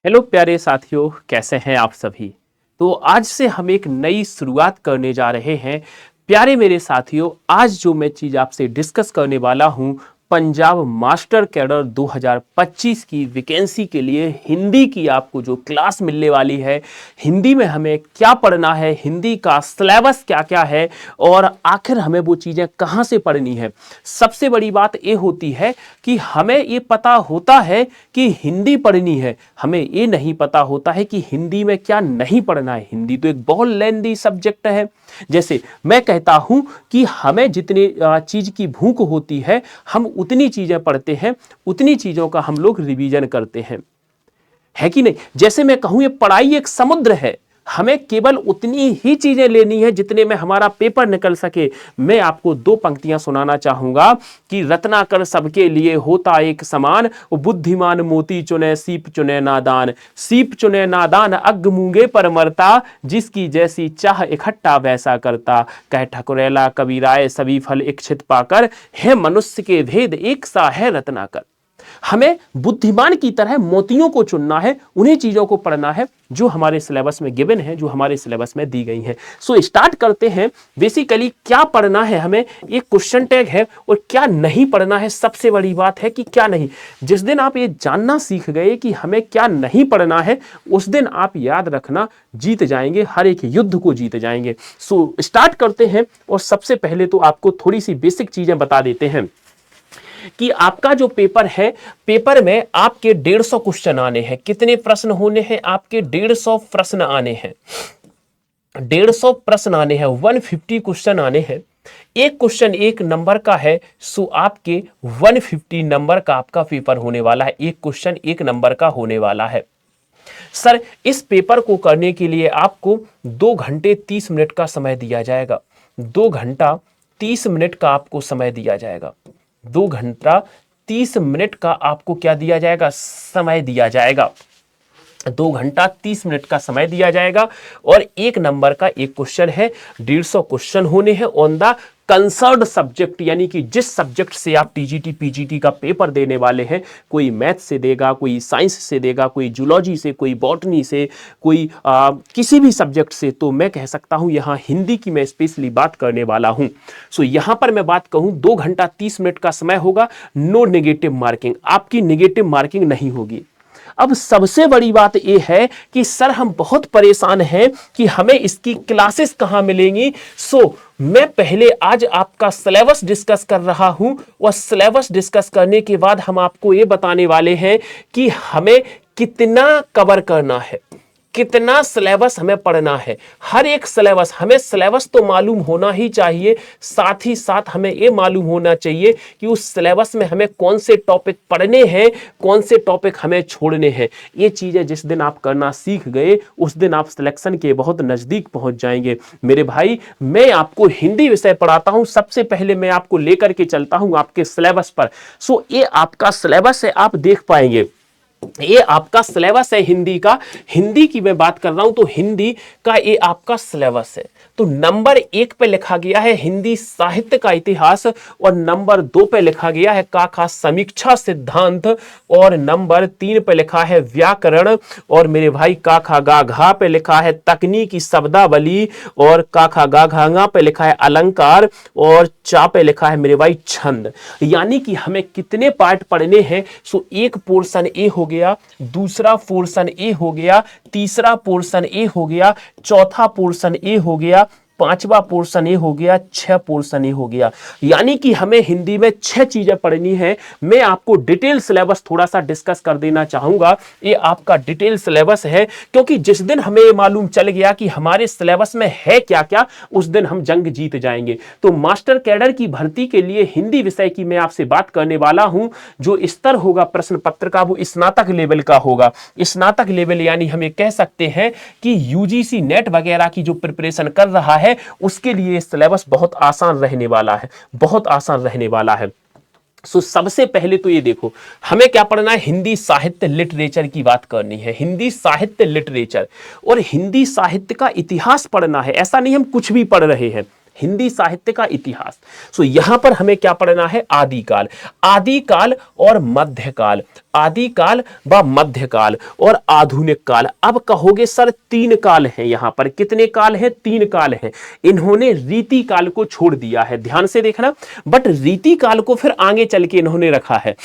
Hello प्यारे साथियों, कैसे हैं आप सभी। तो आज से हम एक नई शुरुआत करने जा रहे हैं। प्यारे मेरे साथियों, आज जो मैं चीज़ आपसे डिस्कस करने वाला हूं, पंजाब मास्टर कैडर 2025 की वैकेंसी के लिए हिंदी की आपको जो क्लास मिलने वाली है, हिंदी में हमें क्या पढ़ना है, हिंदी का सिलेबस क्या क्या है और आखिर हमें वो चीज़ें कहाँ से पढ़नी है। सबसे बड़ी बात ये होती है कि हमें ये पता होता है कि हिंदी पढ़नी है, हमें ये नहीं पता होता है कि हिंदी में क्या नहीं पढ़ना है। हिंदी तो एक बहुत लेंदी सब्जेक्ट है। जैसे मैं कहता हूं कि हमें जितनी चीज की भूख होती है, हम उतनी चीजें पढ़ते हैं, उतनी चीजों का हम लोग रिवीजन करते हैं, है कि नहीं। जैसे मैं कहूं ये पढ़ाई एक समुद्र है, हमें केवल उतनी ही चीजें लेनी है जितने में हमारा पेपर निकल सके। मैं आपको दो पंक्तियां सुनाना चाहूंगा कि रत्नाकर सबके लिए होता एक समान, बुद्धिमान मोती चुने सीप चुने नादान, सीप चुने नादान अग मूंगे पर मरता, जिसकी जैसी चाह इकट्ठा वैसा करता। कह ठकुरैला कबीराय सभी फल इच्छित पाकर, है मनुष्य के भेद एक सा है रत्नाकर। हमें बुद्धिमान की तरह मोतियों को चुनना है, उन्हीं चीजों को पढ़ना है जो हमारे सिलेबस में गिवन है, जो हमारे सिलेबस में दी गई है। सो स्टार्ट करते हैं। बेसिकली क्या पढ़ना है हमें, एक क्वेश्चन टैग है, और क्या नहीं पढ़ना है। सबसे बड़ी बात है कि क्या नहीं। जिस दिन आप ये जानना सीख गए कि हमें क्या नहीं पढ़ना है, उस दिन आप याद रखना जीत जाएंगे, हर एक युद्ध को जीत जाएंगे। सो स्टार्ट करते हैं। और सबसे पहले तो आपको थोड़ी सी बेसिक चीजें बता देते हैं कि आपका जो पेपर है, पेपर में आपके 150 क्वेश्चन आने हैं। कितने प्रश्न होने हैं आपके? 150 प्रश्न आने हैं। 150 प्रश्न आने हैं, 150 क्वेश्चन आने हैं। एक क्वेश्चन एक नंबर का है, सो आपके 150 नंबर का आपका पेपर होने वाला है। एक क्वेश्चन एक नंबर का होने वाला है। सर, इस पेपर को करने के लिए आपको 2 घंटे 30 मिनट का समय दिया जाएगा। 2 घंटा 30 मिनट का आपको समय दिया जाएगा। 2 घंटा 30 मिनट का आपको क्या दिया जाएगा? समय दिया जाएगा। 2 घंटा 30 मिनट का समय दिया जाएगा। और एक नंबर का एक क्वेश्चन है। 150 क्वेश्चन होने हैं ऑन द कंसर्न्ड सब्जेक्ट, यानी कि जिस सब्जेक्ट से आप टीजीटी पीजीटी का पेपर देने वाले हैं। कोई मैथ से देगा, कोई साइंस से देगा, कोई जूलॉजी से, कोई बॉटनी से, कोई किसी भी सब्जेक्ट से। तो मैं कह सकता हूं यहां हिंदी की मैं स्पेशली बात करने वाला हूं। सो यहां पर मैं बात कहूं, 2 घंटा 30 मिनट का समय होगा। नो नेगेटिव मार्किंग, आपकी नेगेटिव मार्किंग नहीं होगी। अब सबसे बड़ी बात यह है कि सर हम बहुत परेशान हैं कि हमें इसकी क्लासेस कहां मिलेंगी। सो मैं पहले आज आपका सिलेबस डिस्कस कर रहा हूं, और सिलेबस डिस्कस करने के बाद हम आपको यह बताने वाले हैं कि हमें कितना कवर करना है, कितना सिलेबस हमें पढ़ना है। हर एक सिलेबस, हमें सिलेबस तो मालूम होना ही चाहिए, साथ ही साथ हमें यह मालूम होना चाहिए कि उस सिलेबस में हमें कौन से टॉपिक पढ़ने हैं, कौन से टॉपिक हमें छोड़ने हैं। ये चीजें जिस दिन आप करना सीख गए, उस दिन आप सिलेक्शन के बहुत नजदीक पहुंच जाएंगे। मेरे भाई, मैं आपको हिंदी विषय पढ़ाता हूं। सबसे पहले मैं आपको लेकर के चलता हूं आपके सिलेबस पर। सो ये आपका सिलेबस है, आप देख पाएंगे। ये आपका सिलेबस है हिंदी का। हिंदी की मैं बात कर रहा हूं, तो हिंदी का ये आपका सिलेबस है। तो नंबर 1 पे लिखा गया है हिंदी साहित्य का इतिहास, और नंबर 2 पे लिखा गया है काका समीक्षा सिद्धांत, और नंबर 3 पे लिखा है व्याकरण, और मेरे भाई काखा गा घा पे लिखा है तकनीकी शब्दावली, और काखा गा घा पे लिखा है अलंकार, और चा पे लिखा है मेरे भाई छंद। यानी कि हमें कितने पार्ट पढ़ने हैं? सो एक पोर्शन ए हो गया, दूसरा पोर्शन ए हो गया, तीसरा पोर्शन ए हो गया, चौथा पोर्शन ए हो गया, पांचवा पोर्शन ए हो गया, 6 पोर्शन ए हो गया। यानी कि हमें हिंदी में 6 चीजें पढ़नी है। मैं आपको डिटेल सिलेबस थोड़ा सा डिस्कस कर देना चाहूंगा। ये आपका डिटेल सिलेबस है, क्योंकि जिस दिन हमें ये मालूम चल गया कि हमारे सिलेबस में है क्या क्या, उस दिन हम जंग जीत जाएंगे। तो मास्टर कैडर की भर्ती के लिए हिंदी विषय की मैं आपसे बात करने वाला हूं। जो स्तर होगा प्रश्न पत्र का, वो स्नातक लेवल का होगा। स्नातक लेवल यानी हम ये कह सकते हैं कि यूजीसी नेट वगैरह की जो प्रिपरेशन कर रहा है, उसके लिए सिलेबस बहुत आसान रहने वाला है, बहुत आसान रहने वाला है। सो सबसे पहले तो ये देखो, हमें क्या पढ़ना है? हिंदी साहित्य लिटरेचर की बात करनी है। हिंदी साहित्य लिटरेचर और हिंदी साहित्य का इतिहास पढ़ना है। ऐसा नहीं हम कुछ भी पढ़ रहे हैं, हिंदी साहित्य का इतिहास। सो यहां पर हमें क्या पढ़ना है? आदिकाल, आदिकाल और मध्यकाल, आदिकाल व मध्यकाल और आधुनिक काल। अब कहोगे सर 3 काल हैं, यहां पर कितने काल हैं? 3 काल हैं। इन्होंने रीति काल को छोड़ दिया है, ध्यान से देखना, बट रीति काल को फिर आगे चल के इन्होंने रखा है।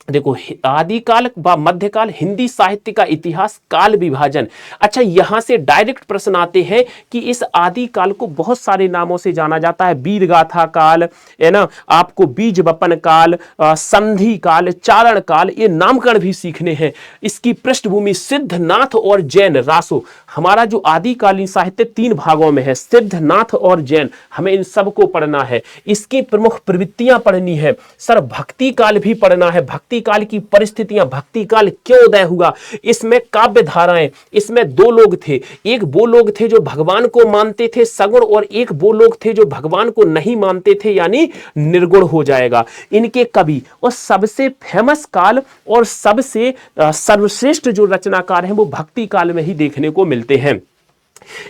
देखो, आदिकाल व मध्यकाल, हिंदी साहित्य का इतिहास, काल विभाजन। अच्छा, यहां से डायरेक्ट प्रश्न आते हैं कि इस आदिकाल को बहुत सारे नामों से जाना जाता है, वीर गाथा काल, है ना, आपको बीज वपन काल, संधि काल, चारण काल, ये नामकरण भी सीखने हैं। इसकी पृष्ठभूमि सिद्धनाथ और जैन रासो। हमारा जो आदिकालीन साहित्य 3 भागों में है, सिद्धनाथ और जैन, हमें इन सबको पढ़ना है। इसकी प्रमुख प्रवृत्तियां पढ़नी है। सर भक्ति काल भी पढ़ना है, भक्ति काल की परिस्थितियां, भक्ति काल क्यों उदय हुआ, इसमें काव्य धाराएं। इसमें 2 लोग थे, एक वो लोग थे जो भगवान को मानते थे सगुण, और एक वो लोग थे जो भगवान को नहीं मानते थे, यानी निर्गुण हो जाएगा। इनके कवि और सबसे फेमस काल और सबसे सर्वश्रेष्ठ जो रचनाकार हैं वो भक्ति काल में ही देखने को मिलते हैं।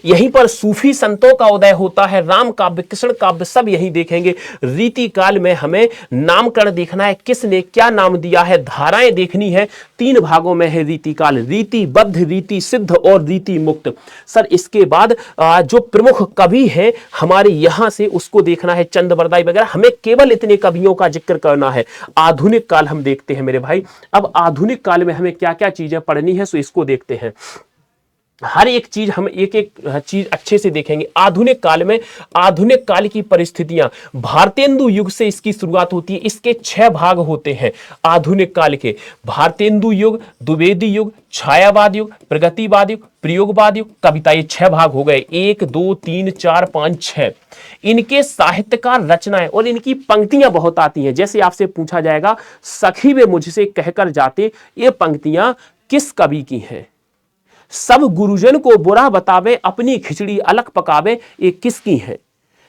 यहीं पर सूफी संतों का उदय होता है, राम काव्य, कृष्ण काव्य, सब यहीं देखेंगे। रीति काल में हमें नामकरण देखना है, किसने क्या नाम दिया है, धाराएं देखनी है। 3 भागों में है रीति काल, रीति बद्ध, रीति सिद्ध और रीति मुक्त। सर इसके बाद जो प्रमुख कवि हैं हमारे यहां से, उसको देखना है, चंद बरदाई वगैरह। हमें केवल इतने कवियों का जिक्र करना है। आधुनिक काल हम देखते हैं मेरे भाई। अब आधुनिक काल में हमें क्या क्या चीजें पढ़नी है, सो इसको देखते हैं। हर एक चीज हम एक एक चीज अच्छे से देखेंगे। आधुनिक काल में, आधुनिक काल की परिस्थितियां, भारतेंदु युग से इसकी शुरुआत होती है। इसके 6 भाग होते हैं आधुनिक काल के। भारतेंदु युग, द्विवेदी युग, छायावाद युग, प्रगतिवाद युग, प्रयोगवाद युग, कविता, ये 6 भाग हो गए। 1 2 3 4 5 6। इनके साहित्यकार रचनाएं और इनकी पंक्तियां बहुत आती हैं। जैसे आपसे पूछा जाएगा, सखी वे मुझसे कहकर जाते, ये पंक्तियां किस कवि की हैं? सब गुरुजन को बुरा बतावे, अपनी खिचड़ी अलग पकावे, ये किसकी है?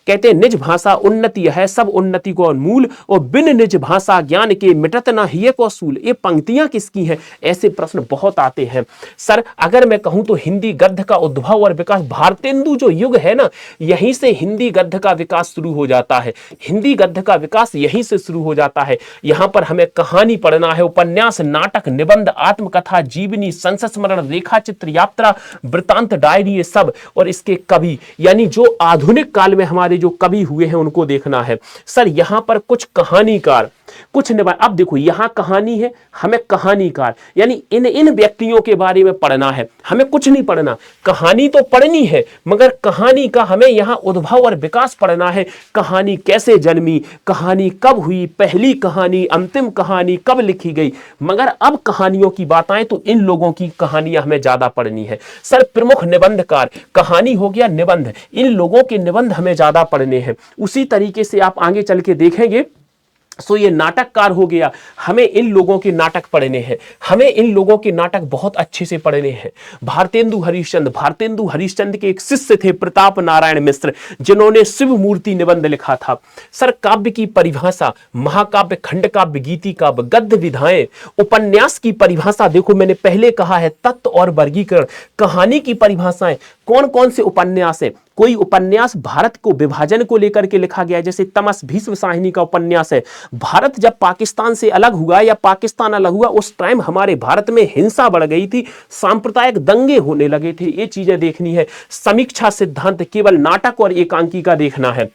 कहते हैं निज भाषा उन्नति है, सब उन्नति को मूल, और बिन निज भाषा ज्ञान के मिटत ना हिये को सूल। ये पंक्तियां किसकी हैं? ऐसे प्रश्न बहुत आते हैं। सर अगर मैं कहूं तो हिंदी गद्य का उद्भव और विकास, भारतेंदु जो युग है ना, यहीं से हिंदी गद्य का विकास शुरू हो जाता है। हिंदी गद्य का विकास यहीं से शुरू हो जाता है। यहां पर हमें कहानी पढ़ना है, उपन्यास, नाटक, निबंध, आत्मकथा, जीवनी, संस्मरण, रेखा चित्र, यात्रा, वृतांत, डायरी, ये सब। और इसके कवि, यानी जो आधुनिक काल में हमारे जो कवि हुए हैं उनको देखना है। सर यहां पर कुछ कहानीकार, कुछ निबंध। अब देखो यहां कहानी है, हमें कहानीकार, यानी इन व्यक्तियों के बारे में पढ़ना है। हमें कुछ नहीं पढ़ना, कहानी तो पढ़नी है, मगर कहानी का हमें यहां उद्भव और विकास पढ़ना है। कहानी कैसे जन्मी, कहानी कब हुई, पहली कहानी, अंतिम कहानी कब लिखी गई। मगर अब कहानियों की बात आए तो इन लोगों की कहानियां हमें ज्यादा पढ़नी है। सर प्रमुख निबंधकार, कहानी हो गया, निबंध, इन लोगों के निबंध हमें ज्यादा पढ़ने हैं। उसी तरीके से आप आगे चल के देखेंगे। सो ये नाटककार हो गया, हमें इन लोगों के नाटक पढ़ने हैं। हमें इन लोगों के नाटक बहुत अच्छे से पढ़ने हैं। भारतेंदु हरिश्चंद्र, भारतेंदु हरिश्चंद्र के एक शिष्य थे प्रताप नारायण मिश्र, जिन्होंने शिव मूर्ति निबंध लिखा था। सर काव्य की परिभाषा, महाकाव्य, खंड काव्य, गीति काव्य, गद्य विधाएं, उपन्यास की परिभाषा, देखो मैंने पहले कहा है तत्व और वर्गीकरण। कहानी की परिभाषाएं, कौन कौन से उपन्यास है। कोई उपन्यास भारत को विभाजन को लेकर के लिखा गया है, जैसे तमस भीष्म साहिनी का उपन्यास है। भारत जब पाकिस्तान से अलग हुआ या पाकिस्तान अलग हुआ, उस टाइम हमारे भारत में हिंसा बढ़ गई थी, सांप्रदायिक दंगे होने लगे थे, ये चीजें देखनी है। समीक्षा सिद्धांत, केवल नाटक और एकांकिका देखना है।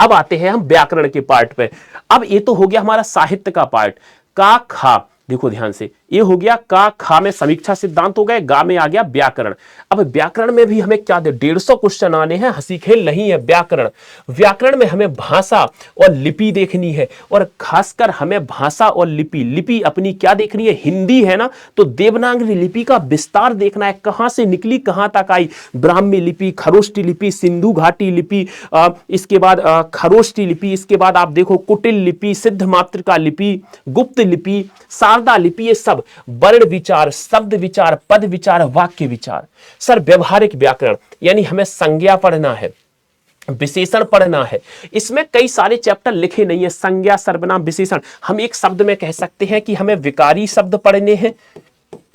अब आते हैं हम व्याकरण के पार्ट पे। अब ये तो हो गया हमारा साहित्य का पार्ट। का खा, देखो ध्यान से, ये हो गया का खा में समीक्षा सिद्धांत हो गए, गा में आ गया व्याकरण। अब व्याकरण में भी हमें क्या दे, 150 क्वेश्चन आने हैं, हंसी खेल नहीं है। व्याकरण, व्याकरण में हमें भाषा और लिपि देखनी है, और खासकर हमें भाषा और लिपि, लिपि अपनी क्या देखनी है, हिंदी है ना, तो देवनागरी लिपि का विस्तार देखना है, कहां से निकली कहां तक आई। ब्राह्मी लिपि, खरोष्टी लिपि, सिंधु घाटी लिपि, इसके बाद खरोष्टी लिपि, इसके बाद आप देखो कुटिल लिपि, सिद्ध मातृका लिपि, गुप्त लिपि, शारदा लिपि, ये सब वर्ण विचार, शब्द विचार, पद विचार, वाक्य विचार। सर व्यवहारिक व्याकरण, यानी हमें संज्ञा पढ़ना है, विशेषण पढ़ना है। इसमें कई सारे चैप्टर लिखे नहीं है, संज्ञा, सर्वनाम, विशेषण। हम एक शब्द में कह सकते हैं कि हमें विकारी शब्द पढ़ने हैं,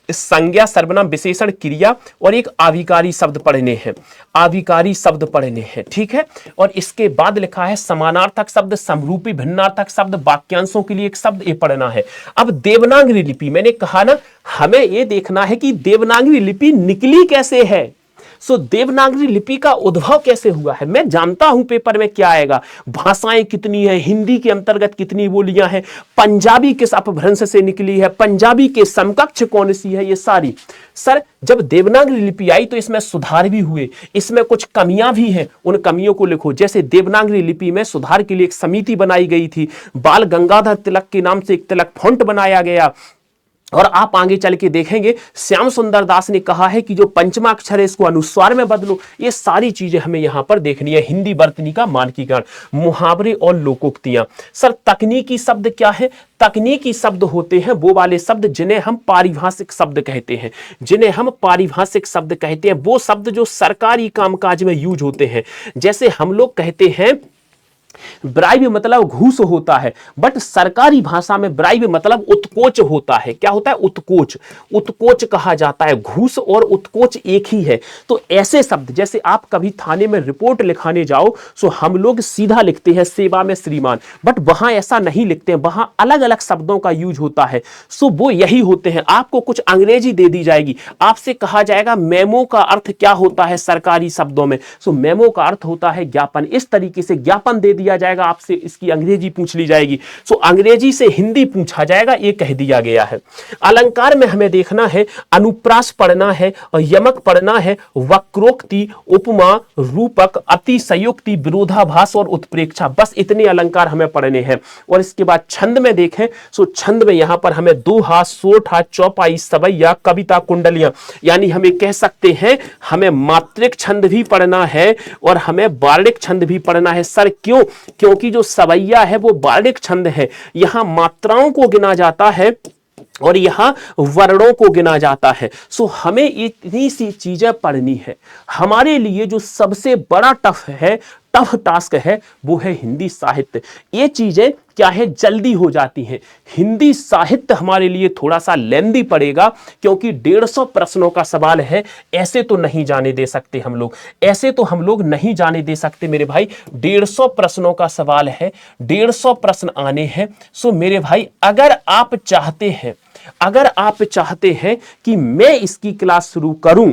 संज्ञा, सर्वनाम, विशेषण, क्रिया और एक आविकारी शब्द पढ़ने हैं, आविकारी शब्द पढ़ने हैं, ठीक है। और इसके बाद लिखा है समानार्थक शब्द, समरूपी, भिन्नार्थक शब्द, वाक्यांशों के लिए एक शब्द, ये पढ़ना है। अब देवनागरी लिपि, मैंने कहा ना हमें ये देखना है कि देवनागरी लिपि निकली कैसे है। सो देवनागरी लिपि का उद्भव कैसे हुआ है। मैं जानता हूं पेपर में क्या आएगा, भाषाएं कितनी है, हिंदी के अंतर्गत कितनी बोलियां हैं, पंजाबी किस अपभ्रंश से निकली है, पंजाबी के समकक्ष कौन सी है, ये सारी। सर जब देवनागरी लिपि आई तो इसमें सुधार भी हुए, इसमें कुछ कमियां भी हैं, उन कमियों को लिखो। जैसे देवनागरी लिपि में सुधार के लिए एक समिति बनाई गई थी, बाल गंगाधर तिलक के नाम से एक तिलक फॉन्ट बनाया गया। और आप आगे चल के देखेंगे श्याम सुंदर दास ने कहा है कि जो पंचमा अक्षर है इसको अनुस्वार में बदलो। ये सारी चीजें हमें यहां पर देखनी है। हिंदी वर्तनी का मानकीकरण, मुहावरे और लोकोक्तियां। सर तकनीकी शब्द क्या है। तकनीकी शब्द होते हैं वो वाले शब्द जिन्हें हम पारिभाषिक शब्द कहते हैं, जिन्हें हम पारिभाषिक शब्द कहते हैं। वो शब्द जो सरकारी कामकाज में यूज होते हैं। जैसे हम लोग कहते हैं ब्राइब मतलब घूस होता है, बट सरकारी भाषा में ब्राइब मतलब उत्कोच होता है। क्या होता है, उत्कोच, उत्कोच कहा जाता है। घूस और उत्कोच एक ही है। तो ऐसे शब्द जैसे आप कभी थाने में रिपोर्ट लिखाने जाओ सो हम लोग सीधा लिखते हैं सेवा में श्रीमान, बट वहां ऐसा नहीं लिखते हैं, वहां अलग अलग शब्दों का यूज होता है। सो वो यही होते हैं। आपको कुछ अंग्रेजी दे दी जाएगी, आपसे कहा जाएगा मेमो का अर्थ क्या होता है सरकारी शब्दों में। सो मेमो का अर्थ होता है ज्ञापन। इस तरीके से ज्ञापन दे दिया जाएगा, आपसे इसकी अंग्रेजी पूछ ली जाएगी। सो अंग्रेजी से हिंदी पूछा जाएगा, ये कह दिया गया है। अलंकार में हमें देखना है, अनुप्रास पढ़ना है, यमक पढ़ना है, वक्रोक्ति, उपमा, रूपक, अतिशयोक्ति, विरोधाभास और उत्प्रेक्षा। बस इतने अलंकार हमें पढ़ने हैं। और इसके बाद छंद में देखें सो छंद में यहां पर हमें दोहा, सोठा, चौपाई, सवैया, कविता, कुंडलियां, यानी हमें कह सकते हैं हमें मात्रिक छंद भी पढ़ना है और हमें वार्णिक छंद भी पढ़ना है। सर क्यों? क्योंकि जो सवैया है वो वार्णिक छंद है, यहां मात्राओं को गिना जाता है और यहां वर्णों को गिना जाता है। सो हमें इतनी सी चीजें पढ़नी है। हमारे लिए जो सबसे बड़ा टफ टास्क है वो है हिंदी साहित्य। ये चीजें क्या है, जल्दी हो जाती हैं। हिंदी साहित्य हमारे लिए थोड़ा सा लेंदी पड़ेगा क्योंकि 150 प्रश्नों का सवाल है। ऐसे तो नहीं जाने दे सकते हम लोग, ऐसे तो हम लोग नहीं जाने दे सकते मेरे भाई। 150 प्रश्नों का सवाल है, 150 प्रश्न आने हैं। सो मेरे भाई अगर आप चाहते हैं कि मैं इसकी क्लास शुरू करूं,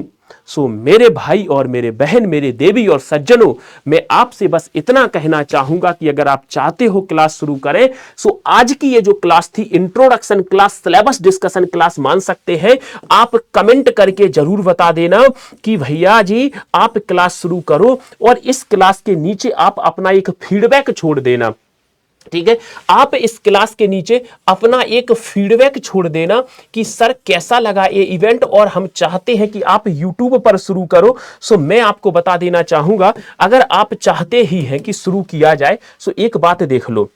सो मेरे भाई और मेरे बहन, मेरे देवी और सज्जनों, मैं आपसे बस इतना कहना चाहूंगा कि अगर आप चाहते हो क्लास शुरू करें, सो आज की ये जो क्लास थी introduction class, syllabus discussion class मान सकते हैं। आप कमेंट करके जरूर बता देना कि भैया जी आप क्लास शुरू करो, और इस क्लास के नीचे आप अपना एक फीडबैक छोड़ देना। ठीक है, आप इस क्लास के नीचे अपना एक फीडबैक छोड़ देना कि सर कैसा लगा ये इवेंट, और हम चाहते हैं कि आप YouTube पर शुरू करो। सो मैं आपको बता देना चाहूंगा, अगर आप चाहते ही हैं कि शुरू किया जाए, सो एक बात देख लो।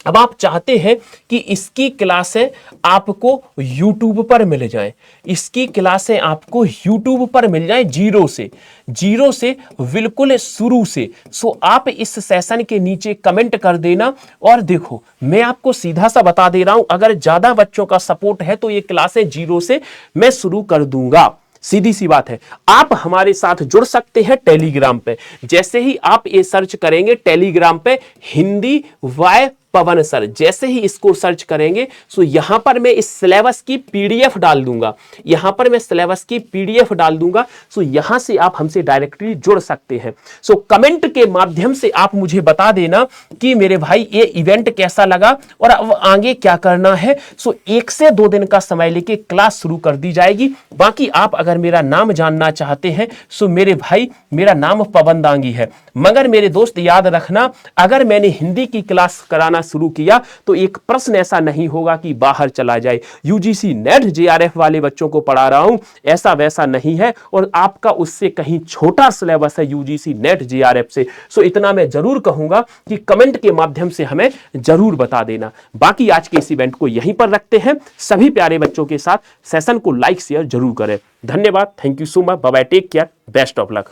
अब आप चाहते हैं कि इसकी क्लासें आपको YouTube पर मिल जाएं, इसकी क्लासें आपको YouTube पर मिल जाएं जीरो से बिल्कुल शुरू से। सो आप इस सेशन के नीचे कमेंट कर देना। और देखो मैं आपको सीधा सा बता दे रहा हूं, अगर ज्यादा बच्चों का सपोर्ट है तो ये क्लासें जीरो से मैं शुरू कर दूंगा। सीधी सी बात है। आप हमारे साथ जुड़ सकते हैं टेलीग्राम पे। जैसे ही आप ये सर्च करेंगे टेलीग्राम पे हिंदी वाय पवन सर, जैसे ही इसको सर्च करेंगे सो यहां पर मैं इस सिलेबस की पीडीएफ डाल दूंगा, यहां पर मैं सिलेबस की पीडीएफ डाल दूंगा। सो यहां से आप हमसे डायरेक्टली जुड़ सकते हैं। सो कमेंट के माध्यम से आप मुझे बता देना कि मेरे भाई ये इवेंट कैसा लगा और अब आगे क्या करना है। सो 1 से 2 दिन का समय लेके क्लास शुरू कर दी जाएगी। बाकी आप अगर मेरा नाम जानना चाहते हैं सो मेरे भाई मेरा नाम पवन दांगी है। मगर मेरे दोस्त याद रखना, अगर मैंने हिंदी की क्लास कराना शुरू किया तो एक प्रश्न ऐसा नहीं होगा कि बाहर चला जाए। यूजीसी नेट जेआरएफ वाले बच्चों को पढ़ा रहा हूं, ऐसा वैसा नहीं है, और आपका उससे कहीं छोटा सिलेबस है यूजीसी नेट जेआरएफ से। सो इतना मैं जरूर कहूंगा कि कमेंट के माध्यम से हमें जरूर बता देना। बाकी आज के इस इवेंट को यहीं पर रखते हैं। सभी प्यारे बच्चों के साथ सेशन को लाइक शेयर जरूर करें। धन्यवाद, thank you so much, bye bye, take care, best of luck.